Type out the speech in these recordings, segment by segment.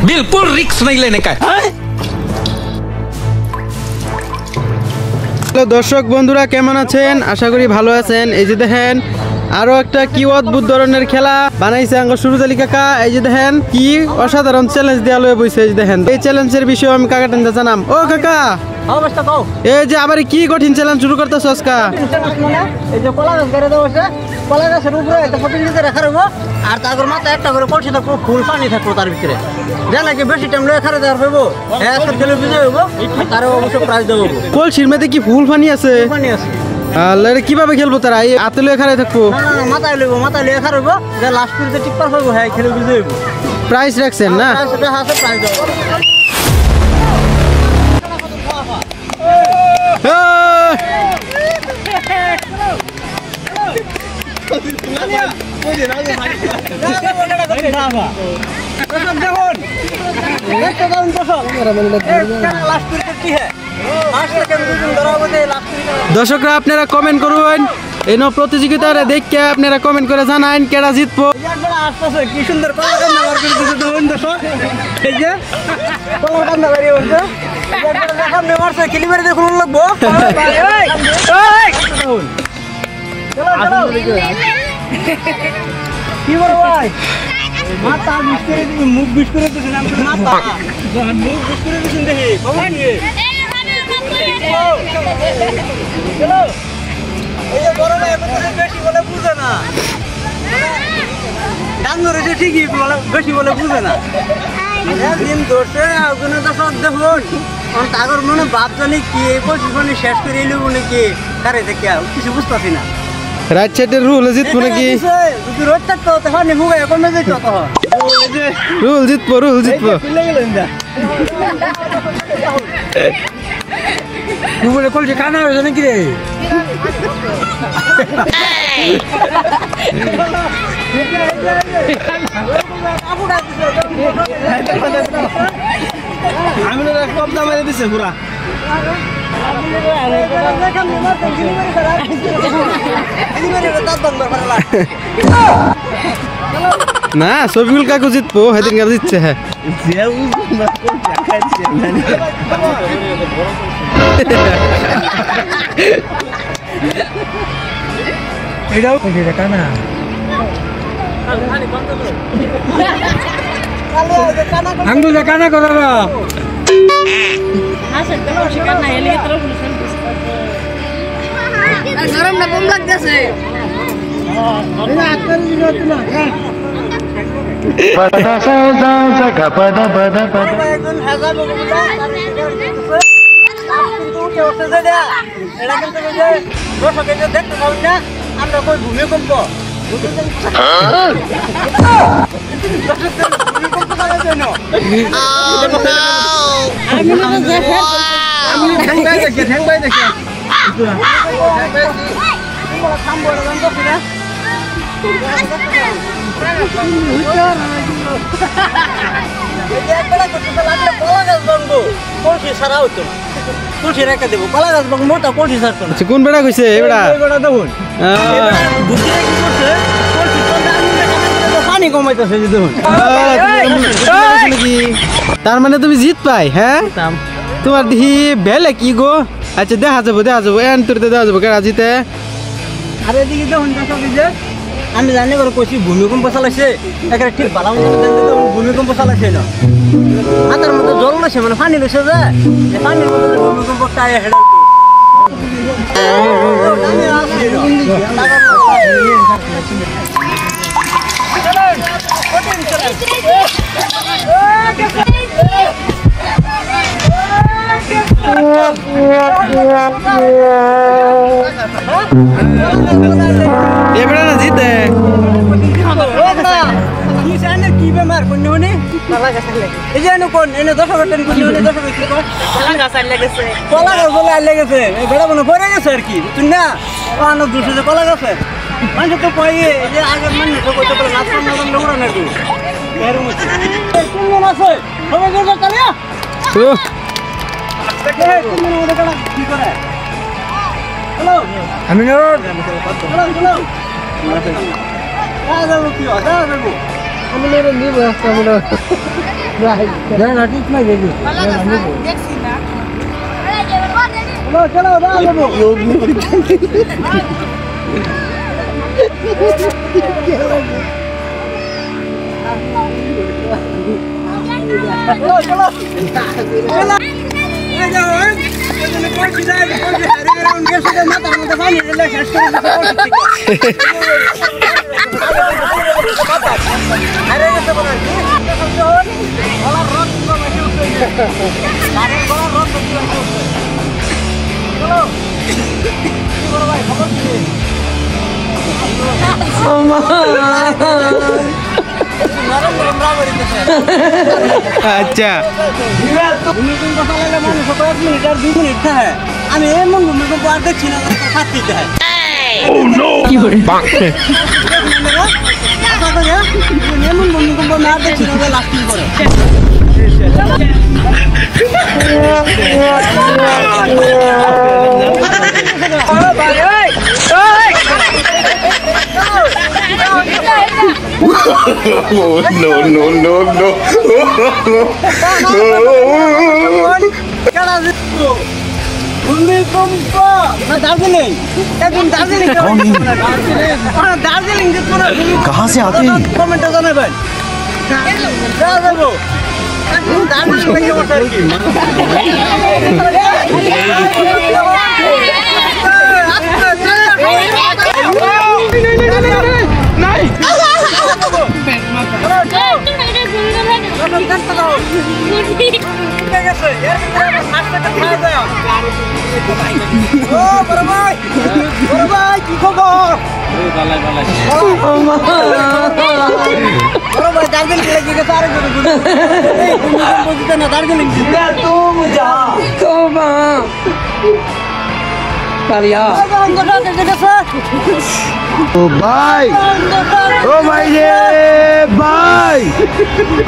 बिल्कुल रिस्क नहीं लेने का। হ্যালো দর্শক বন্ধুরা, কেমন আছেন? আশা করি ভালো আছেন। এই যে দেখেন আরো একটা কি অদ্ভুত ধরনের খেলা বানাইছে আঙ্গ সুরজ আলী কাকা। এই যে দেখেন কি অসাধারণ চ্যালেঞ্জ দেওয়া লয়ে বইছে। এই যে দেখেন এই চ্যালেঞ্জের বিষয়ে আমি কাকা টেনতে জানাম। ও কাকা, অবস্থা কও। এই যে আবার কি কঠিন চ্যালেঞ্জ শুরু করতেছ আজকা? এই যে কলা গাছ গাড়ি দেওয়া হয়েছে, কলা গাছের উপরে এটা প্রতিনিধিতে রাখা রইব, আর তারপর মাথায় একটা করে কলসি থাকবো, ফুল পানি থাকবো তার ভিতরে। যা নাকি বেশি টাইম লয়ে খারে দেওয়ার পাইব, আজকের খেলে বিজয় হইব, তারও অবশ্য প্রাইজ দেবো। কলসির মধ্যে কি ফুল পানি আছে? পানি আছে। কিভাবে খেলবো তারা? এই হাতে লয়ে খারে থাকবো? মাথায় লইব, মাথায় লয়ে খারে হইব, যে লাস্ট পর্যন্ত টিপ্পার পাইব, হ্যাঁ খেলে বিজয় হইব। প্রাইজ রাখছেন না? প্রাইজ দেবো। দর্শকরা আপনারা কমেন্ট করুন, এই প্রতিযোগিতার দেখে আপনারা কমেন্ট করে জানান কেডা জিতবো। কি সুন্দর কলা কান্না বার করে দিতে দেখুন দর্শক, এই যে কলা কান্না বাড়িয়ে বলছে সামনে মারছে, কিলিবারে দেখুন লাগবো। কি বড় ভাই, মাথা বিষ করে দিবি, মুখ বিষ করে দিচ্ছেন, মাথা মুখ বিষ করে দিচ্ছেন, দেখি খবর নিয়ে এই যে বড় ভাই বেশি বলে বুঝে না, ডান ধরেছে ঠিকই বেশি বলে বুঝে না। দিন ধরছে ওখানে তো সব দেখুন, তাগর মনে ভাব জানি কি এই পজিশনে শেষ করে এলো মনে কি কারে থেকে কিছু বুঝতেছি না। রাইট সাইডের রুল জিতবো নাকি? যদি রোড থাকতো তখন হুগে কমে যেত, তখন রুল জিতবো, রুল জিতবো। বলে কলছে কানা হয়েছে নাকি রে? আমি কম দামে দিছে পুরা না, সবিউল কাকু জিতবো, সেদিন কার জিতছে। হ্যাঁ এটাও কানা আঙ্গুল কানা করা গরমটা কম লাগতেছে। আমরা কই ভূমিকম্প সারা হতো না, কলসি রেখে দেবো, কলা গাছ মোটা কলসি ছাড়তো না। কোন বেড়া কইছে? এবেড়া দেখুন পানি কমাইতেছে দেখুন। তার মানে তুমি জিত পাই? হ্যাঁ তোমার দেখি বেলে কি গো। আচ্ছা দেখা যাবো, দেখা যাবো, এন্টুরিতে দেওয়া যাবো কেডা জিতে। আর এদিকে দেখুন আমি জানি করে কইছি ভূমিকম্প চালাইছে, এখানে ঠিক ভালো ভূমিকম্প চালাইছে না, মাথার মধ্যে জল লইছে, মানে পানি লইছে, যে পানির মধ্যে ভূমিকম্পটা হেঁটে এবারে না জিতে কি বেমার কোন হনি এই যে কোন এনে 10 টাকা কোন হনি 10 টাকা কি কর কলা গাছ আইলে গেছে, কলা গাছ বলে আইলে গেছে, এই বেড়া মনে পড়ে গেছে আর কি তুই না পানো দুশো যে কলা গাছে মানে তো কই এই যে আগে মনে তো কইতে পারে নাচ না নোংরা না তুই এর মধ্যে কোন মন আছে হবে গো কালিয়া তো দেখে কোন মন ওটা কি করে। হ্যালো আমি না হ্যালো হ্যালো মারা ফেল দাদা কি দাদা আমি নিব একটা বড় না ঠিক নাই দেখি দেখছি না চলো চলো দাও দেবো চলো চলো চলো এই যাও এখানে পড়ছি যাই পড়ছি আরে রাউন্ড গেছে মাথার মধ্যে পানি ঢেলে শেষ করে দিতে আরে গেছে বড় গলার রড পুরো মেশে উঠছে আরে গলার রড পুরো মেশে উঠছে চলো কি বড় ভাই খবর কি আচ্ছা ভূমিকম্প চালালে মানুষ 1 মিনিট আর 2 মিনিট থাকে আমি এমন ভূমিকম্প আর দেখছি না শাস্তি দেয় এমন ভূমিকম্প না দেখছি না লাস্টিং করে ভূমিকম্প না দার্জিলিং একদম দার্জিলিং দার্জিলিং कहाँ से आते हैं কমেন্টে জানাবেন যাবো দার্জিলিং থেকে বসে আর কি কি খবর দার্জিলিং লেগে গেছে আরেকজন না দার্জিলিং ও ভাই ও ভাই রে ভাই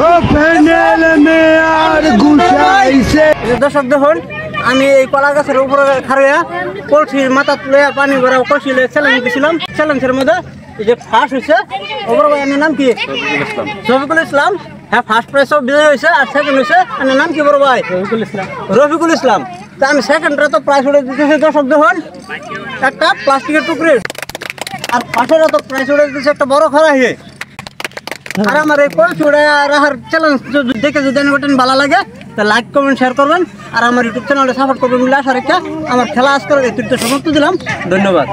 ও প্যান্ডেল মে আর গুছাইছে দর্শক দেখুন আমি এই কলা গাছের উপরে খাড়িয়া কলসির মাথা তুলে পানি ভরা কলসি চ্যালেঞ্জ দিয়েছিলাম চ্যালেঞ্জের মধ্যে এই যে ফার্স্ট হয়েছে ওপর ভাই আমার নাম কি শফিকুল ইসলাম হ্যাঁ ফার্স্ট প্রাইজও বিজয় হয়েছে আর সেকেন্ড হয়েছে আমার নাম কি বড় ভাই রফিকুল ইসলাম তা আমি সেকেন্ডটা তো প্রাইজ উঠে দিতেছি দর্শক দেখুন একটা প্লাস্টিকের টুকরি আর ফার্স্টের তো প্রাইজ উঠে দিতেছে একটা বড় খড়াই আর আমার এই কলসি উড়ে রাখার চ্যালেঞ্জ দেখে যদি বাটন ভালো লাগে তা লাইক কমেন্ট শেয়ার করবেন আর আমার ইউটিউব চ্যানেলটা সাপোর্ট করবেন বলে আশা রেখে আমার খেলা আজ করে এই তৃতীয় সমাপ্ত দিলাম ধন্যবাদ